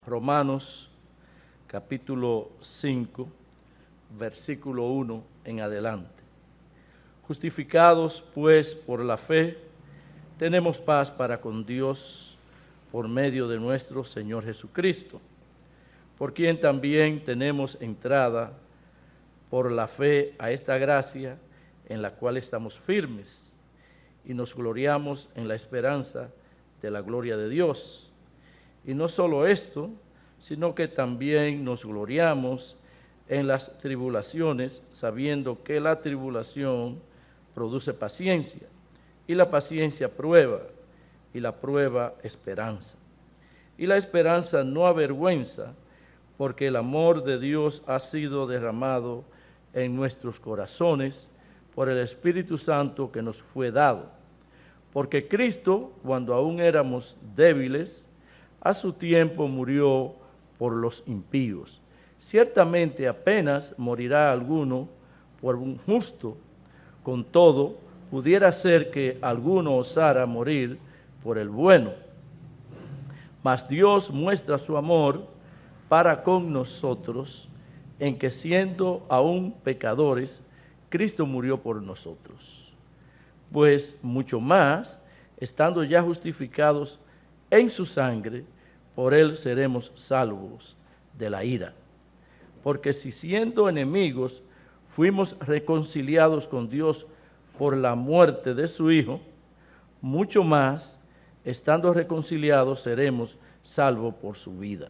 Romanos capítulo 5, versículo 1 en adelante. Justificados pues por la fe, tenemos paz para con Dios por medio de nuestro Señor Jesucristo, por quien también tenemos entrada por la fe a esta gracia en la cual estamos firmes y nos gloriamos en la esperanza de la gloria de Dios. Y no solo esto, sino que también nos gloriamos en las tribulaciones, sabiendo que la tribulación produce paciencia, y la paciencia prueba, y la prueba esperanza. Y la esperanza no avergüenza, porque el amor de Dios ha sido derramado en nuestros corazones por el Espíritu Santo que nos fue dado. Porque Cristo, cuando aún éramos débiles, a su tiempo murió por los impíos. Ciertamente apenas morirá alguno por un justo, con todo, pudiera ser que alguno osara morir por el bueno. Mas Dios muestra su amor para con nosotros, en que siendo aún pecadores, Cristo murió por nosotros. Pues mucho más, estando ya justificados en su sangre, por él seremos salvos de la ira. Porque si siendo enemigos fuimos reconciliados con Dios por la muerte de su Hijo, mucho más, estando reconciliados, seremos salvos por su vida.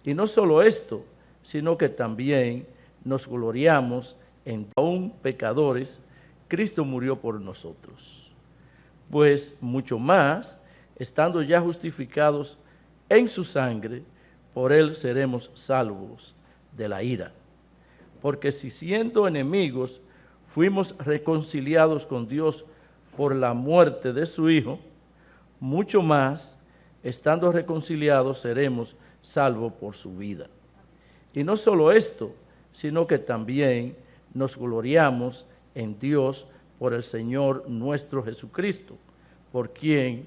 Y no solo esto, sino que también nos gloriamos en aún pecadores, Cristo murió por nosotros. Pues mucho más, estando ya justificados en su sangre, por él seremos salvos de la ira. Porque si siendo enemigos fuimos reconciliados con Dios por la muerte de su Hijo, mucho más, estando reconciliados, seremos salvos por su vida. Y no solo esto, sino que también nos gloriamos en Dios por el Señor nuestro Jesucristo, por quien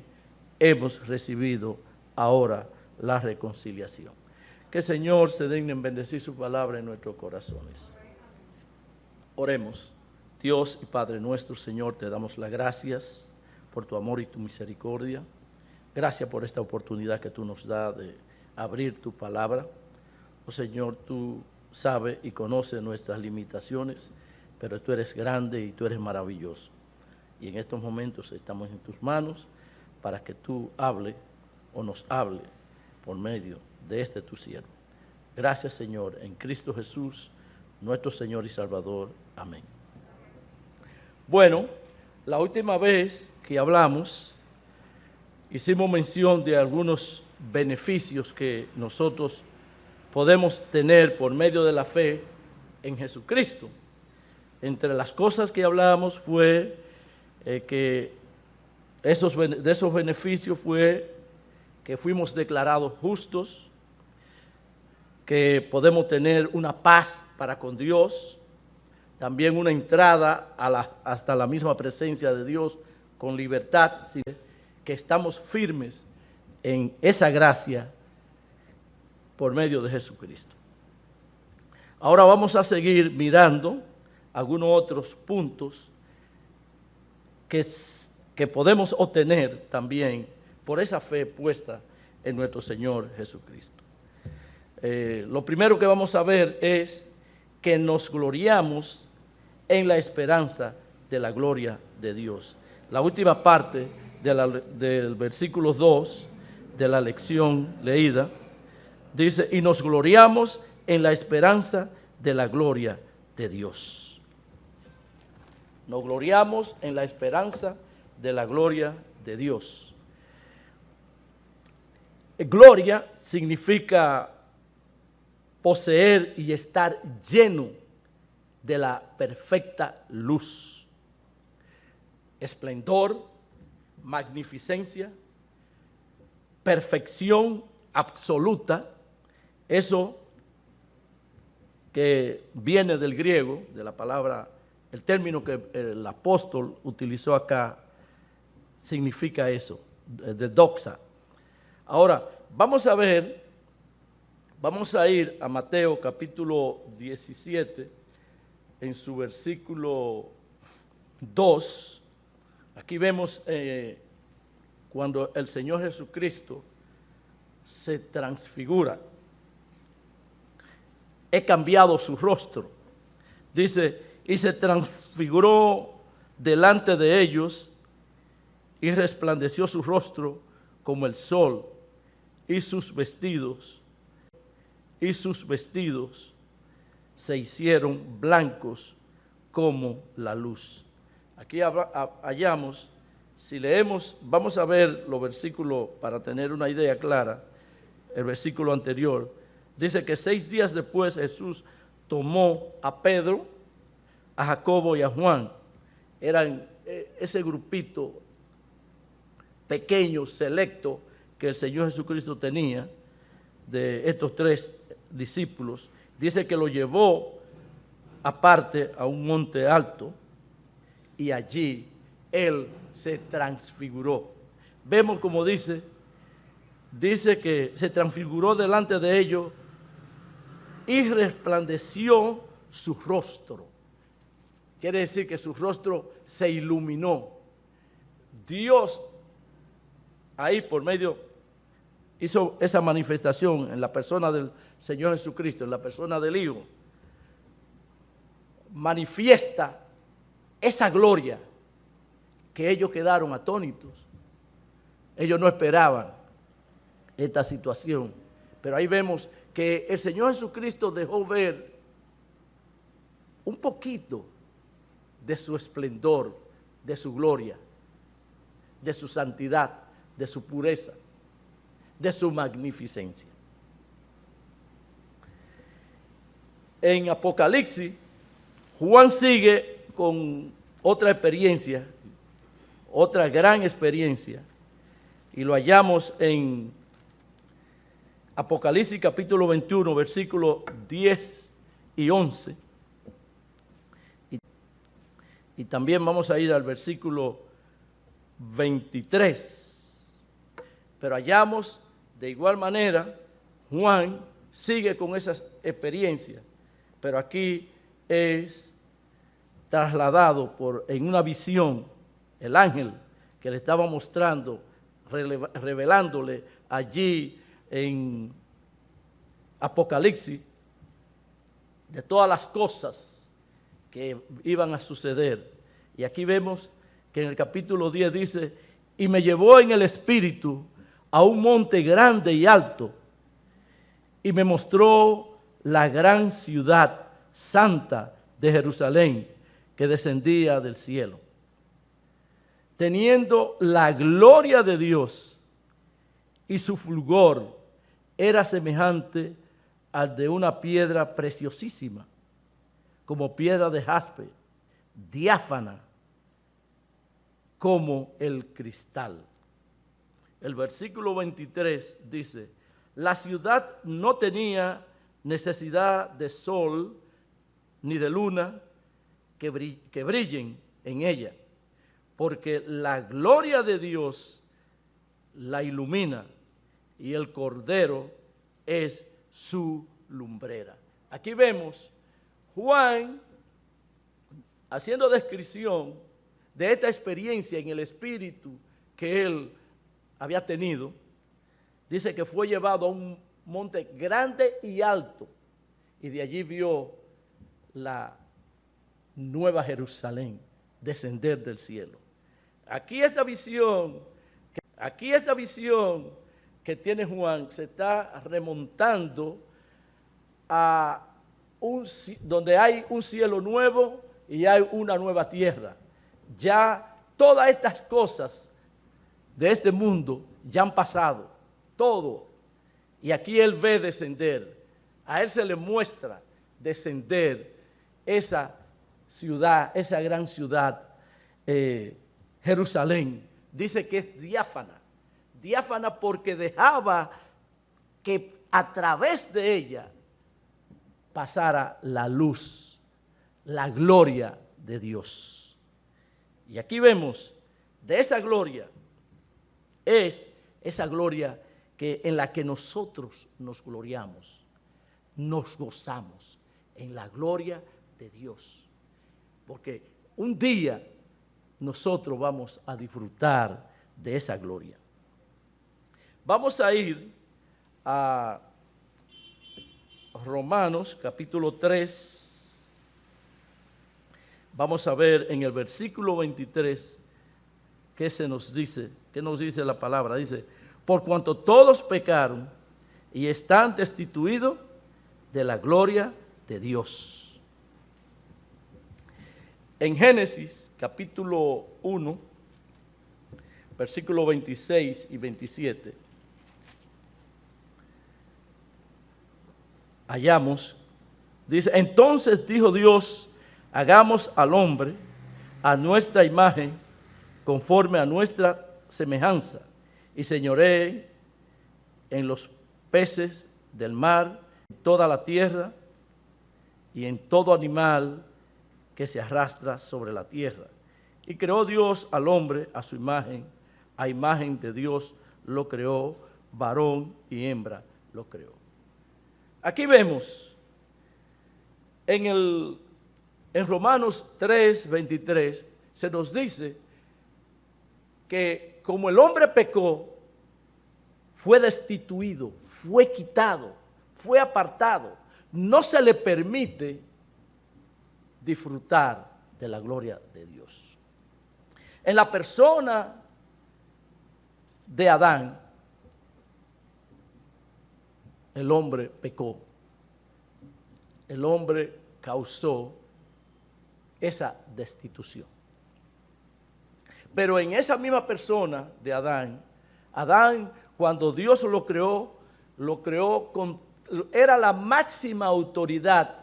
hemos recibido ahora la reconciliación. Que el Señor se digne en bendecir su palabra en nuestros corazones. Oremos. Dios y Padre nuestro, Señor, te damos las gracias por tu amor y tu misericordia. Gracias por esta oportunidad que tú nos das de abrir tu palabra. Oh Señor, tú sabes y conoces nuestras limitaciones, pero tú eres grande y tú eres maravilloso. Y en estos momentos estamos en tus manos para que tú hable o nos hable por medio de este tu siervo. Gracias, Señor, en Cristo Jesús, nuestro Señor y Salvador. Amén. Bueno, la última vez que hablamos, hicimos mención de algunos beneficios que nosotros podemos tener por medio de la fe en Jesucristo. Entre las cosas que hablamos fue que de esos beneficios fue que fuimos declarados justos, que podemos tener una paz para con Dios, también una entrada hasta la misma presencia de Dios con libertad, que estamos firmes en esa gracia por medio de Jesucristo. Ahora vamos a seguir mirando algunos otros puntos que podemos obtener también por esa fe puesta en nuestro Señor Jesucristo. Lo primero que vamos a ver es que nos gloriamos en la esperanza de la gloria de Dios. La última parte del versículo 2 de la lección leída dice, y nos gloriamos en la esperanza de la gloria de Dios. Nos gloriamos en la esperanza de la gloria de Dios. Gloria significa poseer y estar lleno de la perfecta luz, esplendor, magnificencia, perfección absoluta. Eso que viene del griego, de la palabra, el término que el apóstol utilizó acá, significa eso, de doxa. Ahora, vamos a ver Vamos a ir a Mateo capítulo 17, en su versículo 2. Aquí vemos cuando el Señor Jesucristo se transfigura. He cambiado su rostro. Dice, y se transfiguró delante de ellos y resplandeció su rostro como el sol y sus vestidos se hicieron blancos como la luz. Aquí hallamos, si leemos, vamos a ver los versículos para tener una idea clara. El versículo anterior dice que 6 días después Jesús tomó a Pedro, a Jacobo y a Juan. Eran ese grupito pequeño, selecto, que el Señor Jesucristo tenía, de estos 3 discípulos. Dice que lo llevó aparte a un monte alto y allí Él se transfiguró. Vemos como dice que se transfiguró delante de ellos y resplandeció su rostro. Quiere decir que su rostro se iluminó. Dios ahí por medio hizo esa manifestación en la persona del Señor Jesucristo, en la persona del Hijo. Manifiesta esa gloria que ellos quedaron atónitos. Ellos no esperaban esta situación, pero ahí vemos que el Señor Jesucristo dejó ver un poquito de su esplendor, de su gloria, de su santidad, de su pureza, de su magnificencia. En Apocalipsis, Juan sigue con otra experiencia, otra gran experiencia, y lo hallamos en Apocalipsis capítulo 21, versículos 10 y 11. Y también vamos a ir al versículo 23. Pero hallamos de igual manera, Juan sigue con esas experiencias, pero aquí es trasladado en una visión, el ángel que le estaba mostrando, revelándole allí en Apocalipsis de todas las cosas que iban a suceder. Y aquí vemos que en el capítulo 10 dice, y me llevó en el espíritu a un monte grande y alto, y me mostró la gran ciudad santa de Jerusalén, que descendía del cielo, teniendo la gloria de Dios, y su fulgor era semejante al de una piedra preciosísima, como piedra de jaspe, diáfana como el cristal. El versículo 23 dice, la ciudad no tenía necesidad de sol ni de luna que brillen en ella, porque la gloria de Dios la ilumina y el Cordero es su lumbrera. Aquí vemos Juan haciendo descripción de esta experiencia en el espíritu que él había tenido. Dice que fue llevado a un monte grande y alto y de allí vio la nueva Jerusalén descender del cielo. Aquí esta visión que tiene Juan se está remontando a donde hay un cielo nuevo y hay una nueva tierra. Ya todas estas cosas de este mundo ya han pasado, todo. Y aquí él ve descender, a él se le muestra descender esa ciudad, esa gran ciudad, Jerusalén. Dice que es diáfana porque dejaba que a través de ella pasara la luz, la gloria de Dios. Y aquí vemos de esa gloria, es esa gloria en la que nosotros nos gloriamos nos gozamos en la gloria de Dios. Porque un día nosotros vamos a disfrutar de esa gloria. Vamos a ir a Romanos capítulo 3. Vamos a ver en el versículo 23 qué se nos dice, qué nos dice la palabra. Dice, por cuanto todos pecaron y están destituidos de la gloria de Dios. En Génesis capítulo 1, versículos 26 y 27, hallamos, dice, entonces dijo Dios, hagamos al hombre a nuestra imagen, conforme a nuestra semejanza, y señoree en los peces del mar, en toda la tierra, y en todo animal que se arrastra sobre la tierra. Y creó Dios al hombre a su imagen, a imagen de Dios lo creó, varón y hembra lo creó. Aquí vemos en Romanos 3, 23, se nos dice que como el hombre pecó, fue destituido, fue quitado, fue apartado, no se le permite disfrutar de la gloria de Dios. En la persona de Adán, el hombre pecó, el hombre causó esa destitución. Pero en esa misma persona de Adán, cuando Dios lo creó era la máxima autoridad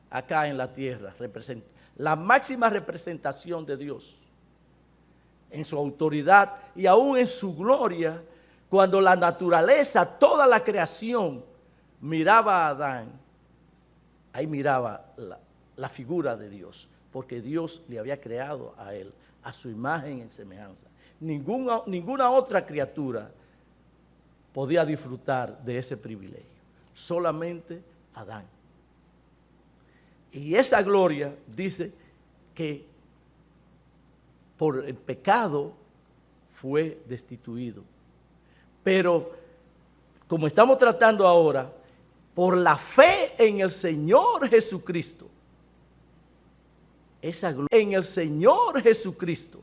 acá en la tierra, la máxima representación de Dios en su autoridad y aún en su gloria. Cuando la naturaleza, toda la creación miraba a Adán, ahí miraba la figura de Dios, porque Dios le había creado a él a su imagen y semejanza. Ninguna otra criatura podía disfrutar de ese privilegio, solamente Adán. Y esa gloria dice que por el pecado fue destituido. Pero como estamos tratando ahora, por la fe en el Señor Jesucristo, esa gloria, en el Señor Jesucristo,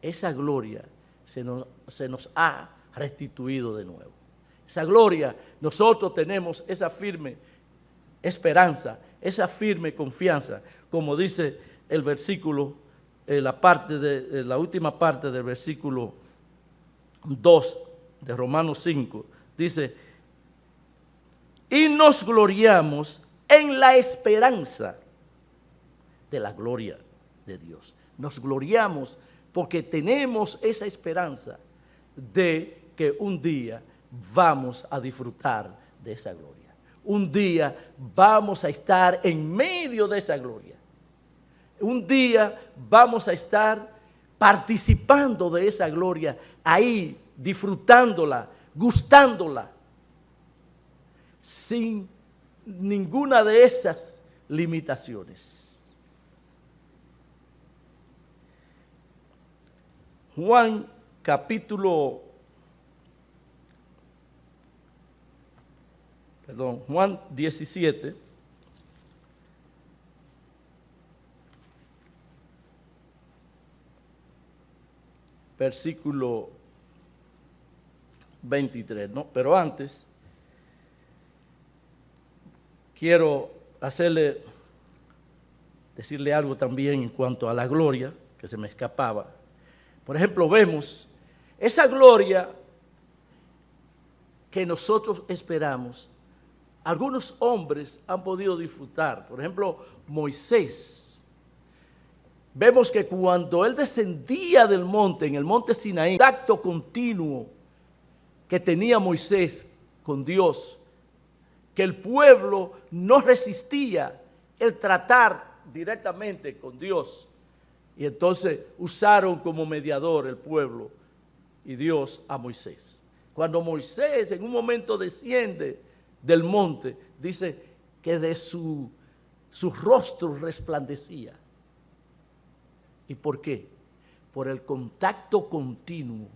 esa gloria se nos ha restituido de nuevo. Esa gloria, nosotros tenemos esa firme esperanza, esa firme confianza, como dice el versículo, la última parte del versículo 2 de Romanos 5, dice, y nos gloriamos en la esperanza de la gloria de Dios. Nos gloriamos porque tenemos esa esperanza de que un día vamos a disfrutar de esa gloria. Un día vamos a estar en medio de esa gloria. Un día vamos a estar participando de esa gloria, ahí disfrutándola, gustándola, sin ninguna de esas limitaciones. Juan capítulo, Juan 17, versículo 23, ¿no? Pero antes, quiero decirle algo también en cuanto a la gloria, que se me escapaba. Por ejemplo, vemos esa gloria que nosotros esperamos. Algunos hombres han podido disfrutar. Por ejemplo, Moisés. Vemos que cuando él descendía del monte, en el monte Sinaí, el contacto continuo que tenía Moisés con Dios, que el pueblo no resistía el tratar directamente con Dios. Y entonces usaron como mediador el pueblo y Dios a Moisés. Cuando Moisés en un momento desciende del monte, dice que de su rostro resplandecía. ¿Y por qué? Por el contacto continuo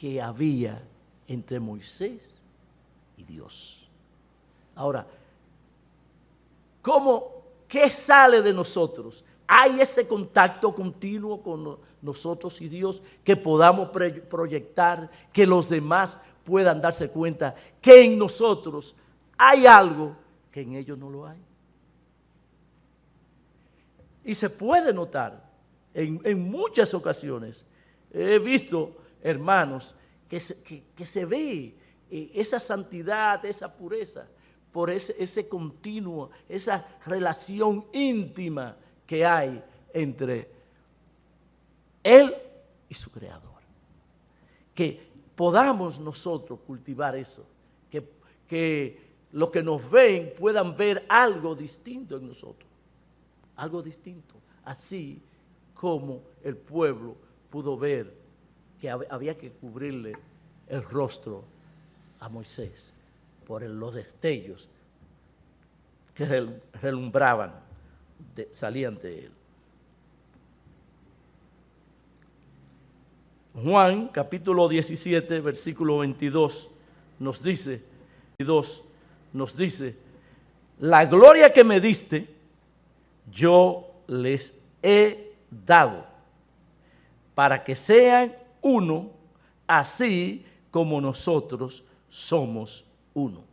que había entre Moisés y Dios. Ahora, ¿qué sale de nosotros? Hay ese contacto continuo con nosotros y Dios que podamos proyectar, que los demás puedan darse cuenta que en nosotros hay algo que en ellos no lo hay. Y se puede notar en muchas ocasiones. He visto hermanos que se ve esa santidad, esa pureza, por ese continuo, esa relación íntima que hay entre Él y su Creador. Que podamos nosotros cultivar eso, que los que nos ven puedan ver algo distinto en nosotros, algo distinto, así como el pueblo pudo ver que había que cubrirle el rostro a Moisés por los destellos que relumbraban, salían de él. Juan, capítulo 17, versículo 22, nos dice, la gloria que me diste, yo les he dado, para que sean uno, así como nosotros somos uno.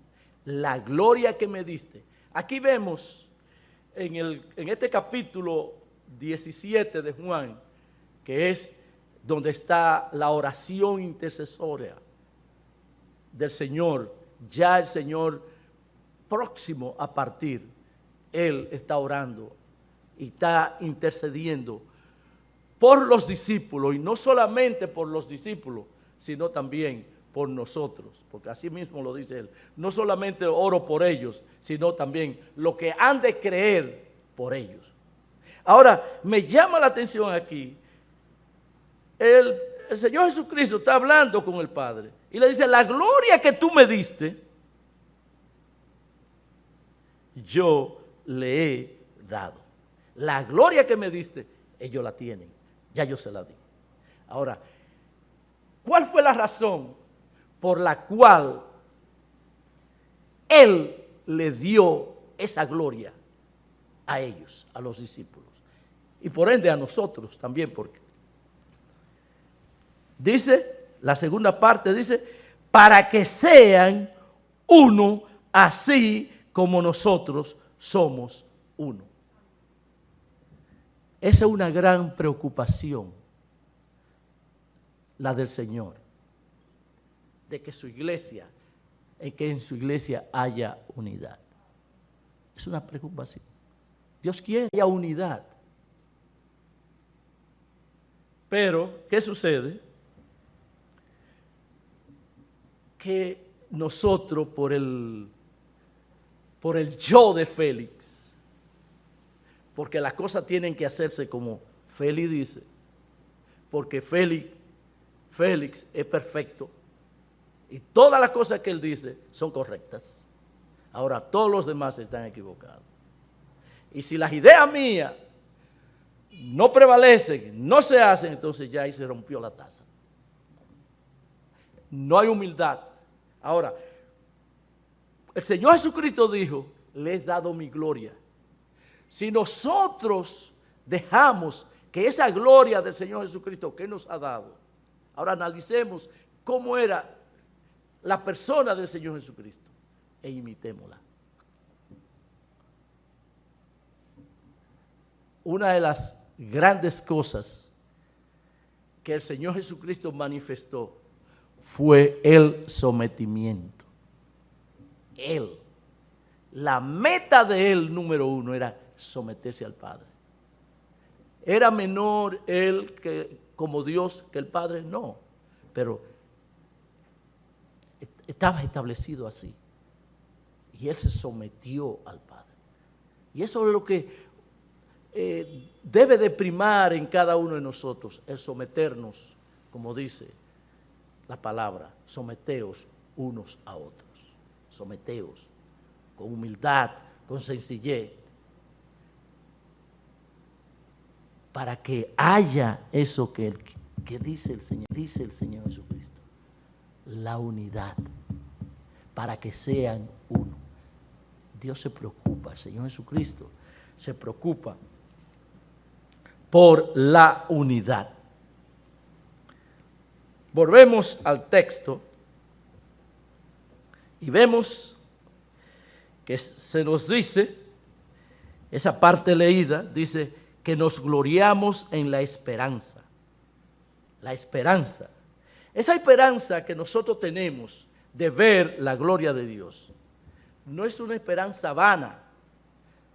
La gloria que me diste. Aquí vemos en este capítulo 17 de Juan, que es donde está la oración intercesoria del Señor, ya el Señor próximo a partir, Él está orando y está intercediendo por los discípulos, y no solamente por los discípulos, sino también por nosotros, porque así mismo lo dice Él. No solamente oro por ellos, sino también lo que han de creer por ellos. Ahora, me llama la atención aquí, el Señor Jesucristo está hablando con el Padre y le dice, la gloria que tú me diste, yo le he dado. La gloria que me diste, ellos la tienen, ya yo se la di. Ahora, ¿cuál fue la razón por la cual Él le dio esa gloria a ellos, a los discípulos? Y por ende a nosotros también, porque dice, la segunda parte dice, para que sean uno, así como nosotros somos uno. Esa es una gran preocupación, la del Señor, de que en su iglesia haya unidad. Es una preocupación. Dios quiere que haya unidad. Pero, ¿qué sucede? Que nosotros, por el yo de Félix, porque las cosas tienen que hacerse como Félix dice, porque Félix es perfecto y todas las cosas que él dice son correctas. Ahora todos los demás están equivocados. Y si las ideas mías no prevalecen, no se hacen, entonces ya ahí se rompió la taza. No hay humildad. Ahora, el Señor Jesucristo dijo, le he dado mi gloria. Si nosotros dejamos que esa gloria del Señor Jesucristo que nos ha dado, ahora analicemos cómo era la persona del Señor Jesucristo e imitémosla. Una de las grandes cosas que el Señor Jesucristo manifestó fue el sometimiento. Él, la meta de él, número uno, era someterse al Padre. ¿Era menor él como Dios que el Padre? No, pero estaba establecido así. Y él se sometió al Padre. Y eso es lo que debe de primar en cada uno de nosotros, el someternos, como dice la palabra, someteos unos a otros. someteos, con humildad, con sencillez, para que haya eso que dice el Señor Jesucristo, la unidad, para que sean uno. Dios se preocupa, el Señor Jesucristo se preocupa por la unidad. Volvemos al texto y vemos que se nos dice, esa parte leída, dice que nos gloriamos en la esperanza. La esperanza. Esa esperanza que nosotros tenemos de ver la gloria de Dios no es una esperanza vana,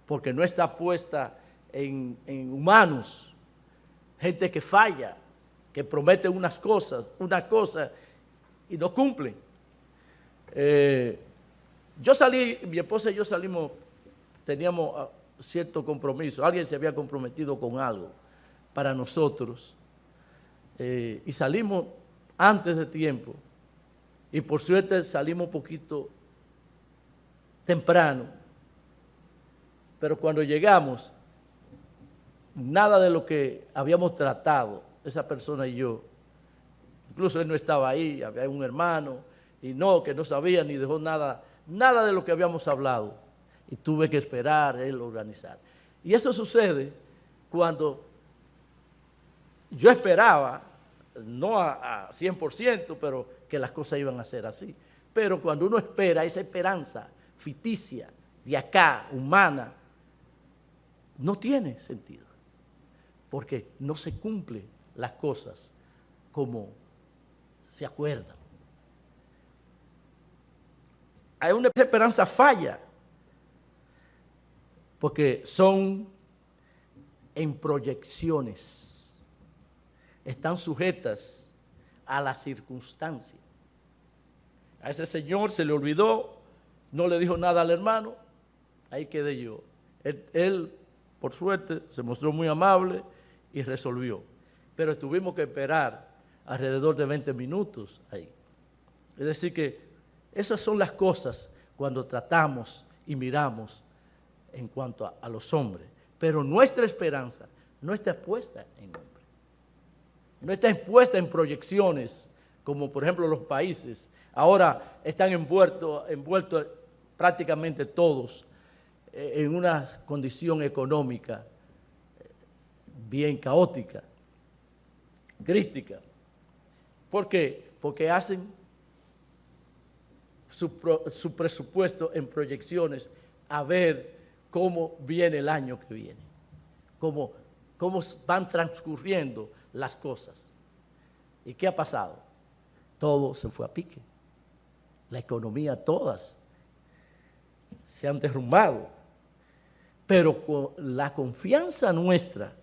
porque no está puesta en humanos, gente que falla, que promete una cosa y no cumplen. Yo salí, mi esposa y yo salimos, teníamos cierto compromiso, alguien se había comprometido con algo para nosotros, y salimos antes de tiempo, y por suerte salimos un poquito temprano, pero cuando llegamos, nada de lo que habíamos tratado, esa persona y yo, incluso él no estaba ahí, había un hermano, y que no sabía ni dejó nada de lo que habíamos hablado, y tuve que esperar él organizar. Y eso sucede cuando yo esperaba, no a 100%, pero que las cosas iban a ser así. Pero cuando uno espera, esa esperanza ficticia, de acá, humana, no tiene sentido, porque no se cumplen las cosas como se acuerdan. Hay una esperanza falla, porque son en proyecciones, están sujetas a las circunstancias. A ese señor se le olvidó, no le dijo nada al hermano, ahí quedé yo. Él, por suerte, se mostró muy amable y resolvió. Pero tuvimos que esperar alrededor de 20 minutos ahí. Es decir que esas son las cosas cuando tratamos y miramos en cuanto a los hombres. Pero nuestra esperanza no está puesta en hombres. No está puesta en proyecciones, como por ejemplo los países. Ahora están envueltos prácticamente todos en una condición económica bien caótica, crítica. ¿Por qué? Porque hacen su presupuesto en proyecciones a ver cómo viene el año que viene, cómo van transcurriendo las cosas. ¿Y qué ha pasado? Todo se fue a pique. La economía, todas se han derrumbado. Pero con la confianza nuestra,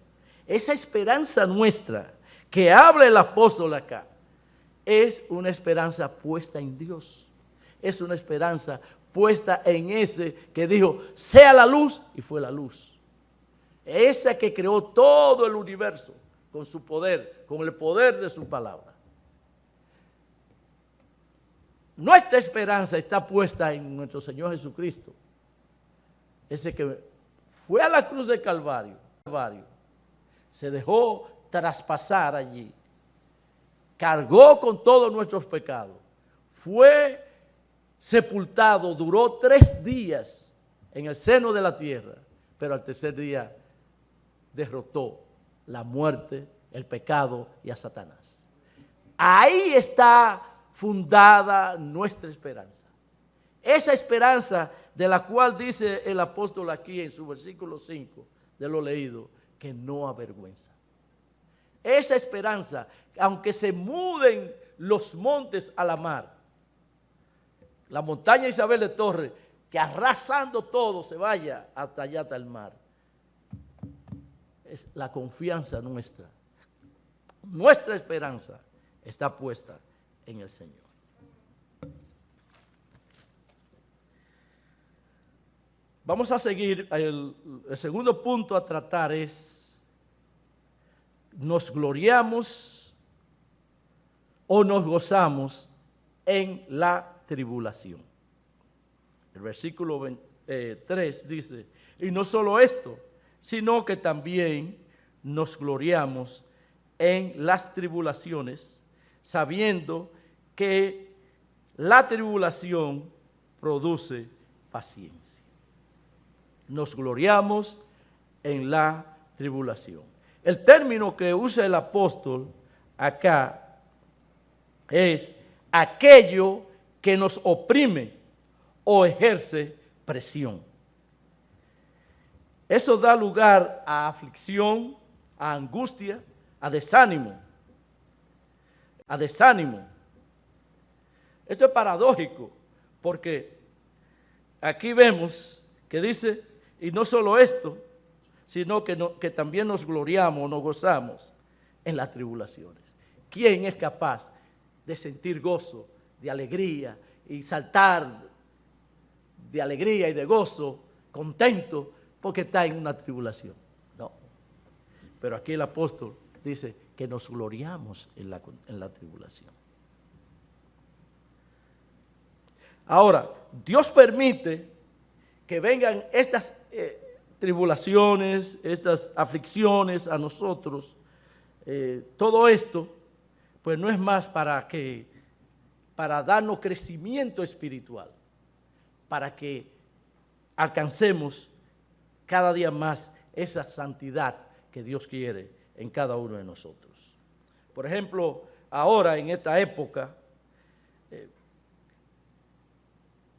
esa esperanza nuestra que habla el apóstol acá, es una esperanza puesta en Dios. Es una esperanza puesta en ese que dijo, sea la luz, y fue la luz. Ese que creó todo el universo con su poder, con el poder de su palabra. Nuestra esperanza está puesta en nuestro Señor Jesucristo. Ese que fue a la cruz del Calvario, se dejó traspasar allí, cargó con todos nuestros pecados, fue sepultado, duró 3 días en el seno de la tierra, pero al tercer día derrotó la muerte, el pecado y a Satanás. Ahí está fundada nuestra esperanza. Esa esperanza de la cual dice el apóstol aquí en su versículo 5 de lo leído, que no avergüenza. Esa esperanza, aunque se muden los montes a la mar, la montaña Isabel de Torres, que arrasando todo se vaya hasta allá, hasta el mar, es la confianza nuestra. Nuestra esperanza está puesta en el Señor. Vamos a seguir, el segundo punto a tratar es, ¿nos gloriamos o nos gozamos en la tribulación? El versículo 3 dice, y no solo esto, sino que también nos gloriamos en las tribulaciones, sabiendo que la tribulación produce paciencia. Nos gloriamos en la tribulación. El término que usa el apóstol acá es aquello que nos oprime o ejerce presión. Eso da lugar a aflicción, a angustia, a desánimo. A desánimo. Esto es paradójico, porque aquí vemos que dice, y no solo esto, sino que también nos gloriamos, nos gozamos en las tribulaciones. ¿Quién es capaz de sentir gozo, de alegría y saltar de alegría y de gozo, contento, porque está en una tribulación? No. Pero aquí el apóstol dice que nos gloriamos en la tribulación. Ahora, Dios permite que vengan estas tribulaciones, estas aflicciones a nosotros. Todo esto, pues no es más para darnos crecimiento espiritual, para que alcancemos cada día más esa santidad que Dios quiere en cada uno de nosotros. Por ejemplo, ahora en esta época,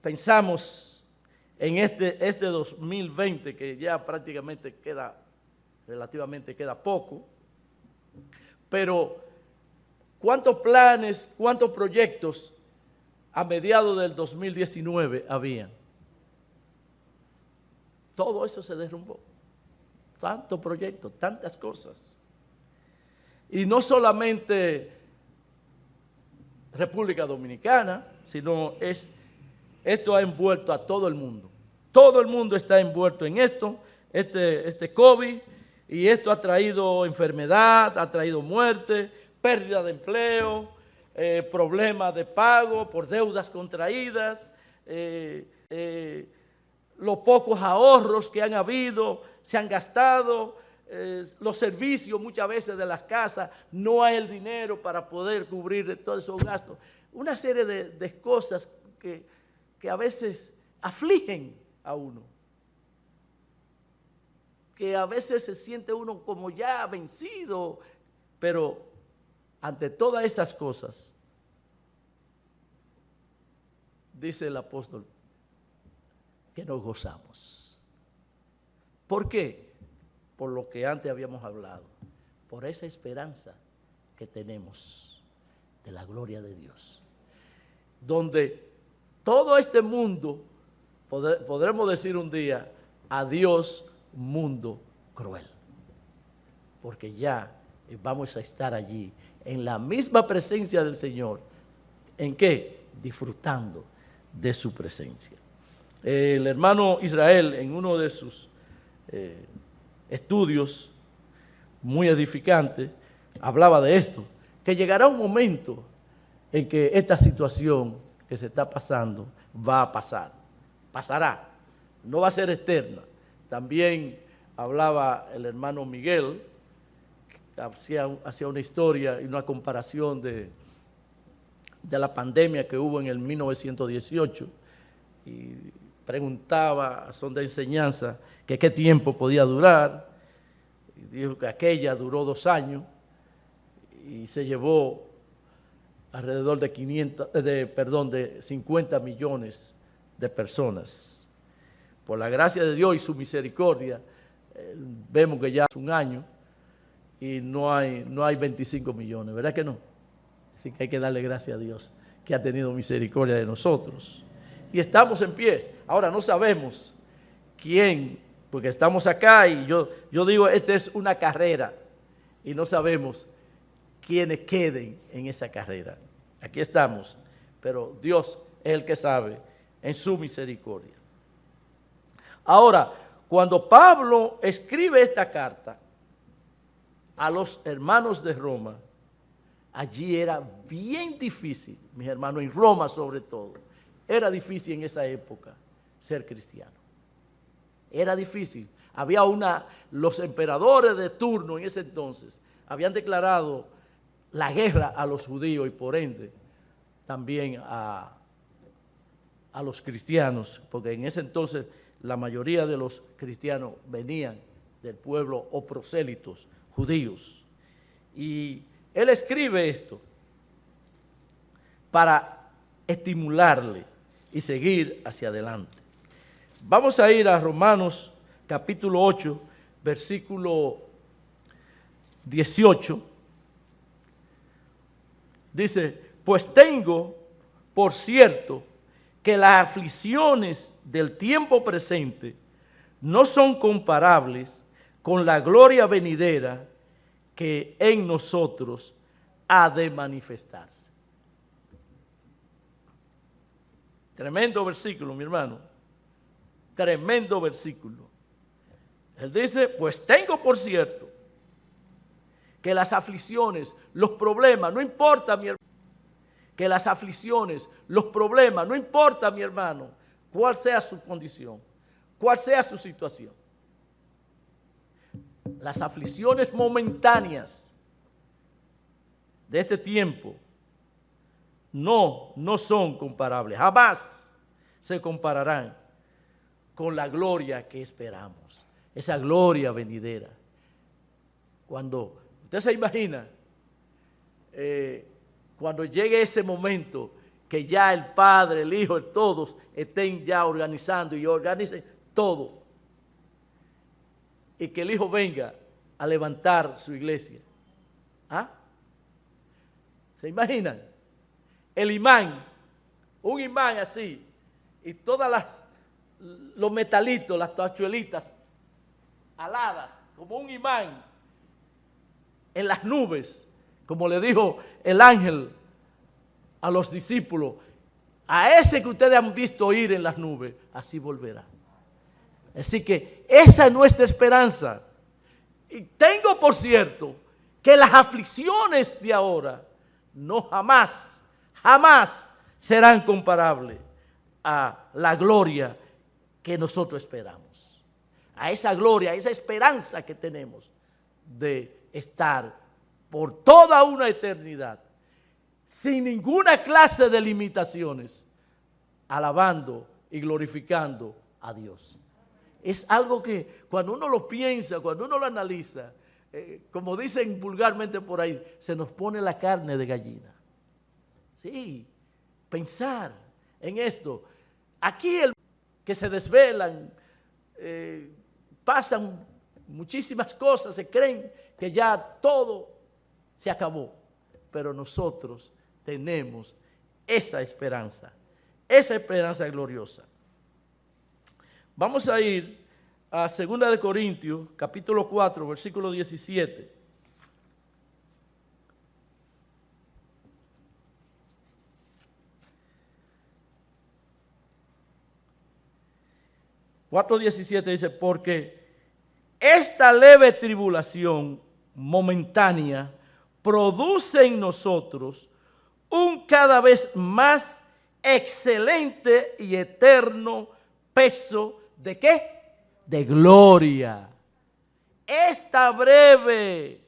pensamos en este 2020, que ya prácticamente relativamente queda poco, pero ¿cuántos planes, cuántos proyectos a mediados del 2019 habían? Todo eso se derrumbó. Tantos proyectos, tantas cosas. Y no solamente República Dominicana, sino esto ha envuelto a todo el mundo. Todo el mundo está envuelto en esto, este COVID, y esto ha traído enfermedad, ha traído muerte, pérdida de empleo, problemas de pago por deudas contraídas, los pocos ahorros que han habido, se han gastado, los servicios muchas veces de las casas, no hay el dinero para poder cubrir todos esos gastos. Una serie de cosas que a veces afligen a uno, que a veces se siente uno como ya vencido, pero ante todas esas cosas, dice el apóstol, que nos gozamos. ¿Por qué? Por lo que antes habíamos hablado, por esa esperanza que tenemos de la gloria de Dios, donde todo este mundo, podremos decir un día, adiós mundo cruel, porque ya vamos a estar allí, en la misma presencia del Señor. ¿En qué? Disfrutando de su presencia. El hermano Israel, en uno de sus estudios muy edificantes, hablaba de esto, que llegará un momento en que esta situación que se está pasando va a pasar, pasará, no va a ser eterna. También hablaba el hermano Miguel, hacía una historia y una comparación de la pandemia que hubo en el 1918 y preguntaba a son de enseñanza que qué tiempo podía durar, y dijo que aquella duró 2 años y se llevó alrededor de 50 millones de personas. Por la gracia de Dios y su misericordia, vemos que ya es 1 año y no hay 25 millones, ¿verdad que no? Así que hay que darle gracias a Dios que ha tenido misericordia de nosotros. Y estamos en pie. Ahora no sabemos quién, porque estamos acá y yo digo, esta es una carrera y no sabemos quiénes queden en esa carrera. Aquí estamos, pero Dios es el que sabe en su misericordia. Ahora, cuando Pablo escribe esta carta a los hermanos de Roma, allí era bien difícil, mis hermanos, en Roma sobre todo, era difícil en esa época ser cristiano. Era difícil. Los emperadores de turno en ese entonces habían declarado la guerra a los judíos y por ende también a los cristianos, porque en ese entonces la mayoría de los cristianos venían del pueblo o prosélitos judíos. Y él escribe esto para estimularle y seguir hacia adelante. Vamos a ir a Romanos capítulo 8, versículo 18. Dice, pues tengo por cierto que las aflicciones del tiempo presente no son comparables con la gloria venidera que en nosotros ha de manifestarse. Tremendo versículo, mi hermano. Tremendo versículo. Él dice, pues tengo por cierto que las aflicciones, los problemas, no importa, mi hermano, que las aflicciones, los problemas, no importa, mi hermano, cuál sea su condición, cuál sea su situación. Las aflicciones momentáneas de este tiempo no son comparables, jamás se compararán con la gloria que esperamos, esa gloria venidera. Cuando usted se imagina, cuando llegue ese momento que ya el Padre, el Hijo, todos estén ya organizando y organicen todo, y que el Hijo venga a levantar su iglesia. ¿Ah? ¿Se imaginan? El imán, un imán así, y todas los metalitos, las tachuelitas aladas, como un imán, en las nubes, como le dijo el ángel a los discípulos, a ese que ustedes han visto ir en las nubes, así volverá. Así que esa es nuestra esperanza. Y tengo por cierto que las aflicciones de ahora no jamás serán comparables a la gloria que nosotros esperamos. A esa gloria, a esa esperanza que tenemos de estar por toda una eternidad, sin ninguna clase de limitaciones, alabando y glorificando a Dios. Es algo que cuando uno lo piensa, cuando uno lo analiza, como dicen vulgarmente por ahí, se nos pone la carne de gallina. Sí, pensar en esto. Aquí que se desvelan, pasan muchísimas cosas, se creen que ya todo se acabó, pero nosotros tenemos esa esperanza gloriosa. Vamos a ir a 2 de Corintios, capítulo 4, versículo 17. Cuatro 17 dice, porque esta leve tribulación momentánea produce en nosotros un cada vez más excelente y eterno peso ¿de qué? De gloria. Esta breve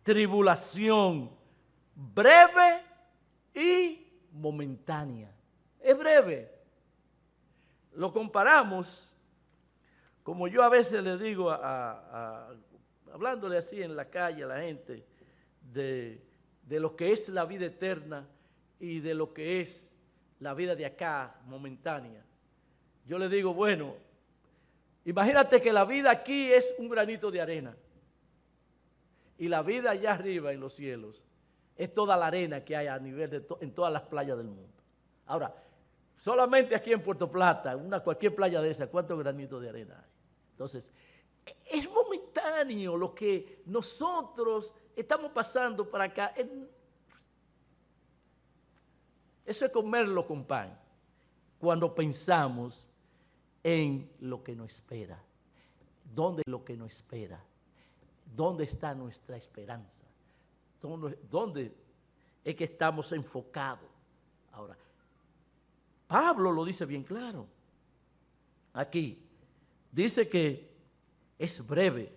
tribulación, breve y momentánea. Es breve. Lo comparamos, como yo a veces le digo, hablándole así en la calle a la gente, de lo que es la vida eterna y de lo que es la vida de acá, momentánea. Yo le digo, bueno, imagínate que la vida aquí es un granito de arena y la vida allá arriba en los cielos es toda la arena que hay a nivel en todas las playas del mundo. Ahora, solamente aquí en Puerto Plata, cualquier playa de esa, ¿cuántos granitos de arena hay? Entonces, es momentáneo lo que nosotros estamos pasando para acá. Eso es comerlo con pan, cuando pensamos en lo que nos espera. ¿Dónde lo que nos espera? ¿Dónde está nuestra esperanza? ¿Dónde es que estamos enfocados? Ahora, Pablo lo dice bien claro. Aquí dice que es breve.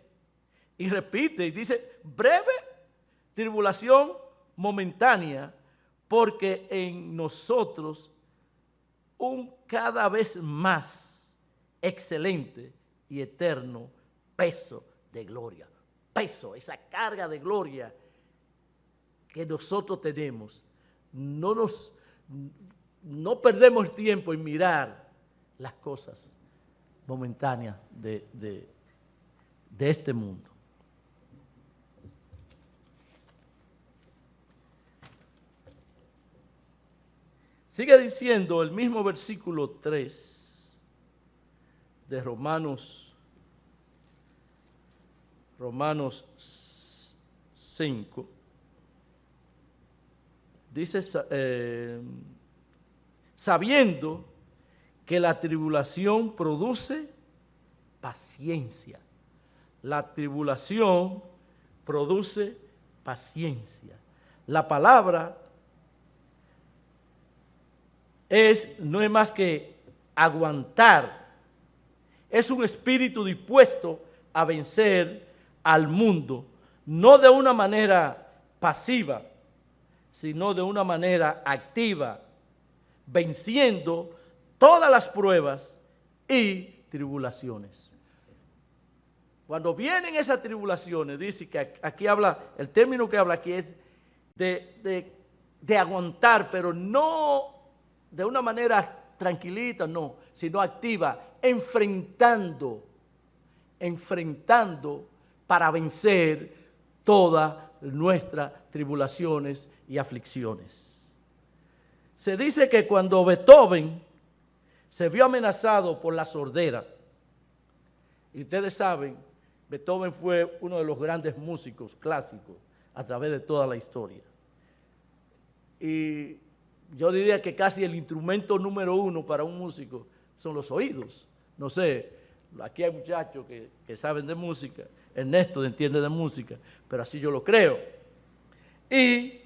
Y repite, y dice, breve tribulación momentánea, porque en nosotros un cada vez más excelente y eterno peso de gloria. Peso, esa carga de gloria que nosotros tenemos. No perdemos tiempo en mirar las cosas momentáneas de este mundo. Sigue diciendo el mismo versículo 3 de Romanos 5. Dice, sabiendo que la tribulación produce paciencia. La tribulación produce paciencia. La palabra no es más que aguantar. Es un espíritu dispuesto a vencer al mundo, no de una manera pasiva, sino de una manera activa, venciendo todas las pruebas y tribulaciones. Cuando vienen esas tribulaciones, dice que aquí habla, el término que habla aquí es de aguantar, pero no de una manera tranquilita, no, sino activa, enfrentando para vencer todas nuestras tribulaciones y aflicciones. Se dice que cuando Beethoven se vio amenazado por la sordera, y ustedes saben, Beethoven fue uno de los grandes músicos clásicos a través de toda la historia. Y yo diría que casi el instrumento número uno para un músico son los oídos. No sé, aquí hay muchachos que saben de música, Ernesto entiende de música, pero así yo lo creo. Y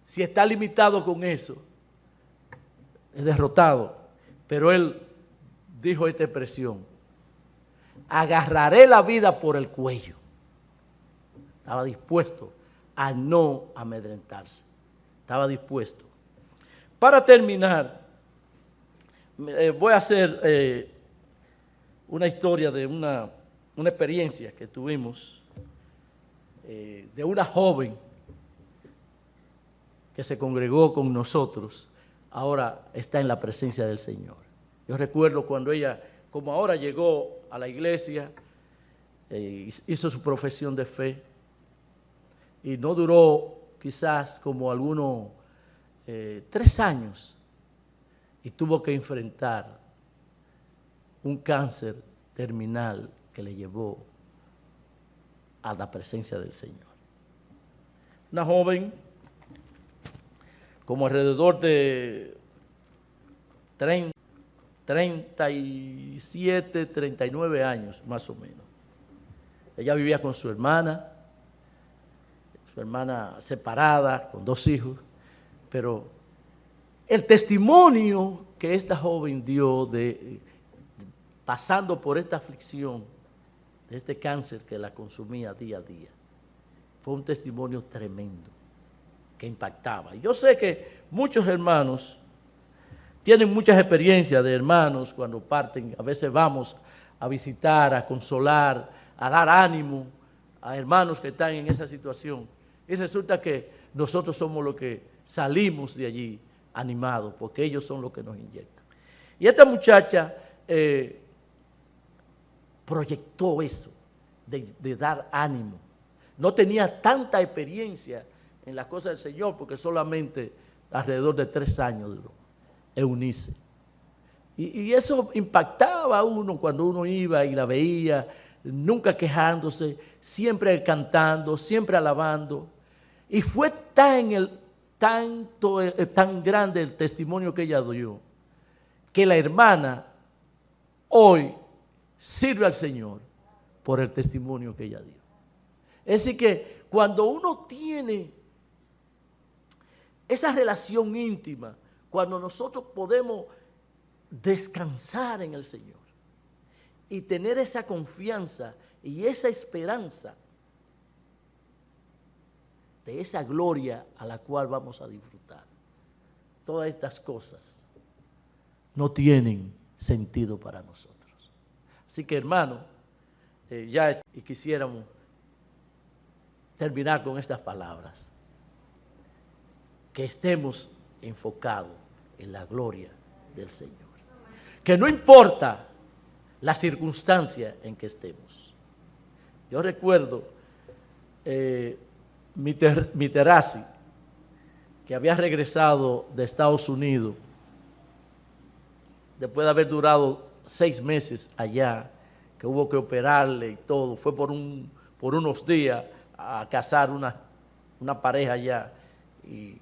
si está limitado con eso, es derrotado. Pero él dijo esta expresión: agarraré la vida por el cuello. Estaba dispuesto a no amedrentarse. Estaba dispuesto. Para terminar, voy a hacer una historia de una experiencia que tuvimos de una joven que se congregó con nosotros, ahora está en la presencia del Señor. Yo recuerdo cuando ella, como ahora llegó a la iglesia, hizo su profesión de fe y no duró quizás como algunos 3 años y tuvo que enfrentar un cáncer terminal que le llevó a la presencia del Señor. Una joven como alrededor de 37, 39 años más o menos. Ella vivía con su hermana separada, con 2 hijos, pero el testimonio que esta joven dio pasando por esta aflicción, de este cáncer que la consumía día a día, fue un testimonio tremendo, que impactaba. Y yo sé que muchos hermanos tienen muchas experiencias de hermanos cuando parten. A veces vamos a visitar, a consolar, a dar ánimo a hermanos que están en esa situación. Y resulta que nosotros somos los que salimos de allí animados, porque ellos son los que nos inyectan. Y esta muchacha proyectó eso, de dar ánimo. No tenía tanta experiencia en las cosas del Señor, porque solamente alrededor de 3 años duró Eunice. Y eso impactaba a uno cuando uno iba y la veía, nunca quejándose, siempre cantando, siempre alabando. Y fue tan grande el testimonio que ella dio, que la hermana hoy sirve al Señor por el testimonio que ella dio. Es decir que cuando uno tiene esa relación íntima, cuando nosotros podemos descansar en el Señor y tener esa confianza y esa esperanza de esa gloria a la cual vamos a disfrutar. Todas estas cosas no tienen sentido para nosotros. Así que, hermano, ya quisiéramos terminar con estas palabras. Que estemos enfocados en la gloria del Señor. Que no importa la circunstancia en que estemos. Yo recuerdo Miterasi, que había regresado de Estados Unidos después de haber durado 6 meses allá, que hubo que operarle y todo. Fue por unos días a casar una pareja allá y